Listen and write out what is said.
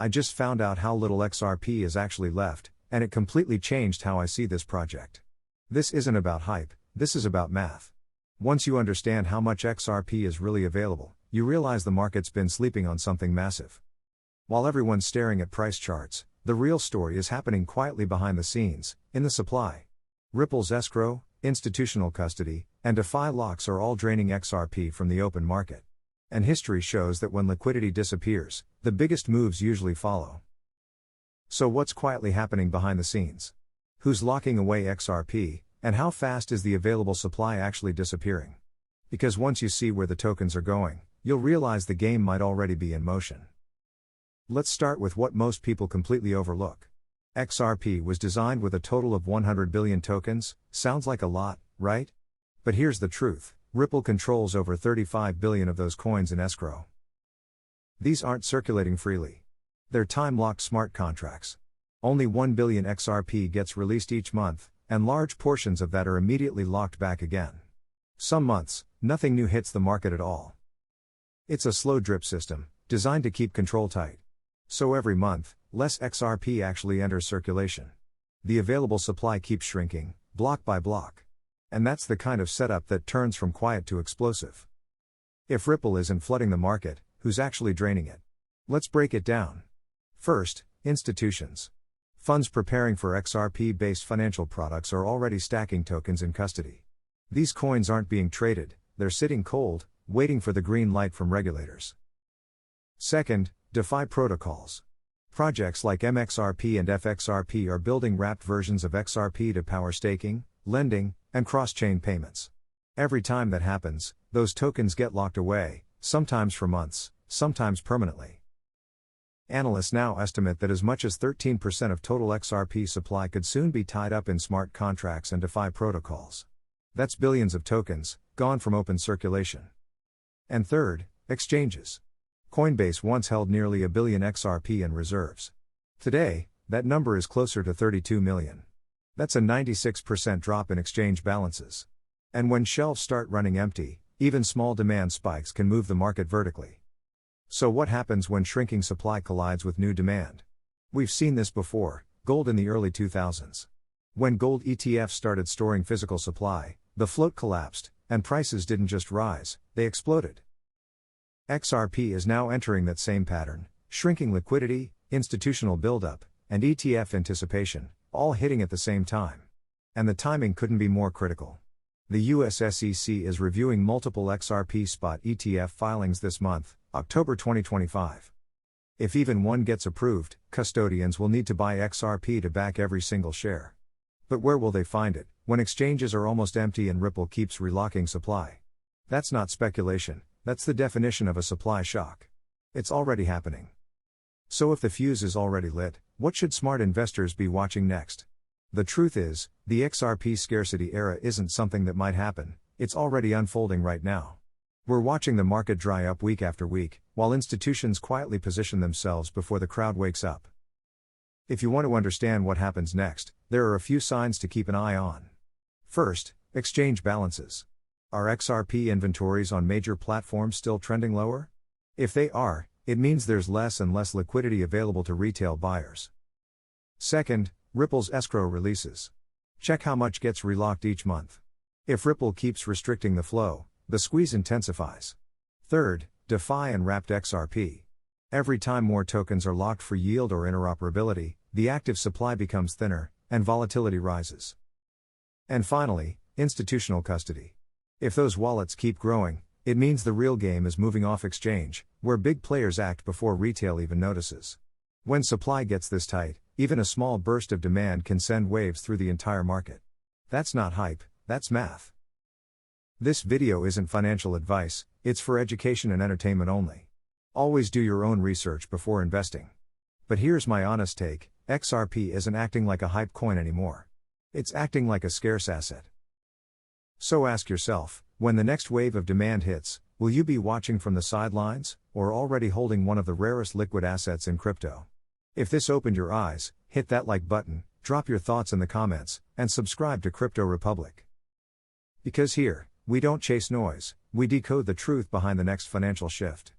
I just found out how little XRP is actually left, and it completely changed how I see this project. This isn't about hype, this is about math. Once you understand how much XRP is really available, you realize the market's been sleeping on something massive. While everyone's staring at price charts, the real story is happening quietly behind the scenes, in the supply. Ripple's escrow, institutional custody, and DeFi locks are all draining XRP from the open market. And history shows that when liquidity disappears, the biggest moves usually follow. So what's quietly happening behind the scenes? Who's locking away XRP, and how fast is the available supply actually disappearing? Because once you see where the tokens are going, you'll realize the game might already be in motion. Let's start with what most people completely overlook. XRP was designed with a total of 100 billion tokens. Sounds like a lot, right? But here's the truth, Ripple controls over 35 billion of those coins in escrow. These aren't circulating freely. They're time-locked smart contracts. Only 1 billion XRP gets released each month, and large portions of that are immediately locked back again. Some months, nothing new hits the market at all. It's a slow drip system, designed to keep control tight. So every month, less XRP actually enters circulation. The available supply keeps shrinking, block by block. And that's the kind of setup that turns from quiet to explosive. If Ripple isn't flooding the market, who's actually draining it? Let's break it down. First, institutions. Funds preparing for XRP-based financial products are already stacking tokens in custody. These coins aren't being traded, they're sitting cold, waiting for the green light from regulators. Second, DeFi protocols. Projects like MXRP and FXRP are building wrapped versions of XRP to power staking, lending, and cross-chain payments. Every time that happens, those tokens get locked away, sometimes for months, sometimes permanently. Analysts now estimate that as much as 13% of total XRP supply could soon be tied up in smart contracts and DeFi protocols. That's billions of tokens, gone from open circulation. And third, exchanges. Coinbase once held nearly a billion XRP in reserves. Today, that number is closer to 32 million. That's a 96% drop in exchange balances. And when shelves start running empty, even small demand spikes can move the market vertically. So what happens when shrinking supply collides with new demand? We've seen this before, gold in the early 2000s. When gold ETFs started storing physical supply, the float collapsed, and prices didn't just rise, they exploded. XRP is now entering that same pattern, shrinking liquidity, institutional buildup, and ETF anticipation, all hitting at the same time. And the timing couldn't be more critical. The US SEC is reviewing multiple XRP Spot ETF filings this month, October 2025. If even one gets approved, custodians will need to buy XRP to back every single share. But where will they find it, when exchanges are almost empty and Ripple keeps relocking supply? That's not speculation, that's the definition of a supply shock. It's already happening. So if the fuse is already lit, what should smart investors be watching next? The truth is, the XRP scarcity era isn't something that might happen, it's already unfolding right now. We're watching the market dry up week after week, while institutions quietly position themselves before the crowd wakes up. If you want to understand what happens next, there are a few signs to keep an eye on. First, exchange balances. Are XRP inventories on major platforms still trending lower? If they are, it means there's less and less liquidity available to retail buyers. Second, Ripple's escrow releases. Check how much gets relocked each month. If Ripple keeps restricting the flow, the squeeze intensifies. Third, DeFi and wrapped XRP. Every time more tokens are locked for yield or interoperability, the active supply becomes thinner, and volatility rises. And finally, institutional custody. If those wallets keep growing, it means the real game is moving off exchange, where big players act before retail even notices. When supply gets this tight, even a small burst of demand can send waves through the entire market. That's not hype, that's math. This video isn't financial advice, it's for education and entertainment only. Always do your own research before investing. But here's my honest take, XRP isn't acting like a hype coin anymore. It's acting like a scarce asset. So ask yourself, when the next wave of demand hits, will you be watching from the sidelines, or already holding one of the rarest liquid assets in crypto? If this opened your eyes, hit that like button, drop your thoughts in the comments, and subscribe to Crypto Republic. Because here, we don't chase noise, we decode the truth behind the next financial shift.